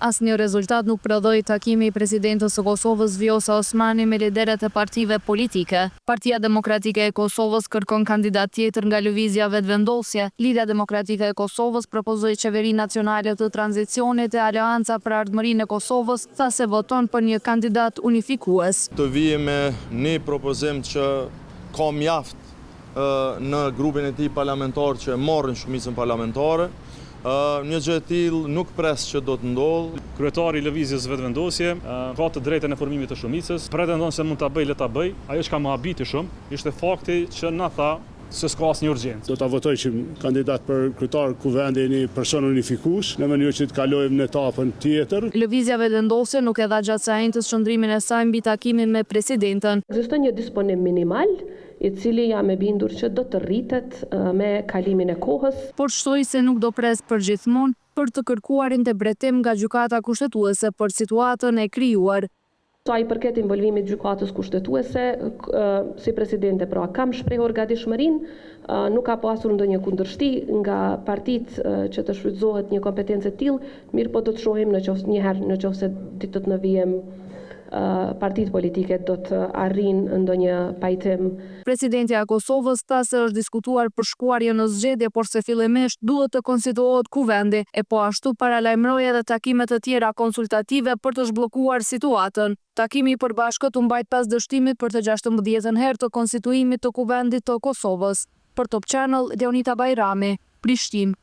Asnjë rezultat nuk prodhoi takimi i presidentës së Kosovës Vjosa Osmani me liderët e partive politike. Partia Demokratike e Kosovës kërkon kandidat tjetër nga lëvizja vetëvendosje. Lidhja Demokratike e Kosovës propozoi qeveri nacionale të tranzicionit e Aleanca për Ardhmërinë e Kosovës, tha se voton për një kandidat unifikues. Të vijë me një propozim që ka mjaft në grupin e tij parlamentar që marrin shumicën parlamentare. Një gjë e tillë nuk pres që do të ndodhë. Kryetari i lëvizjes vetëvendosje ka të drejtën e formimit të shumicës, pretendon se mund ta bëj, le ta bëj. Ajo që ka më habiti shumë ishte fakti që na tha se s'ka asnjë urgjencë. Do ta votoj që kandidat për kryetar kuvendi një person unifikues në mënyrë që të kalojmë në etapën tjetër. Lëvizja vetëvendosje nuk e dha gjatë së ajntës qëndrimin e saj mbi takimin me presidentën. Ekziston një disponim minimal i cili jam e bindur që do të rritet me kalimin e kohës. Por shtoi se nuk do pres përgjithmonë për të kërkuar interpretim nga gjykata kushtetuese për situatën e krijuar. Sa i përket involvimit gjykatës kushtetuese, si presidente pra kam shprehur gatishmërinë, nuk ka pasur ndonjë kundërshti nga partitë që të shfrytëzohet një kompetencë e tillë, mirë po do të shohim nëse ditët në vijim partitë politike do të arrijnë ndonjë pajtim. Presidentja e Kosovës tha se është diskutuar për shkuarje në zgjedhje, por se fillimisht duhet të konstituohet kuvendi, e po ashtu paralajmëroi edhe takime të tjera konsultative për të zhbllokuar situatën. Takimi i përbashkët u mbajt pas dështimit për të 16-ën herë të konstituimit të kuvendit të Kosovës. Për Top Channel, Leonita Bajrami, Prishtinë.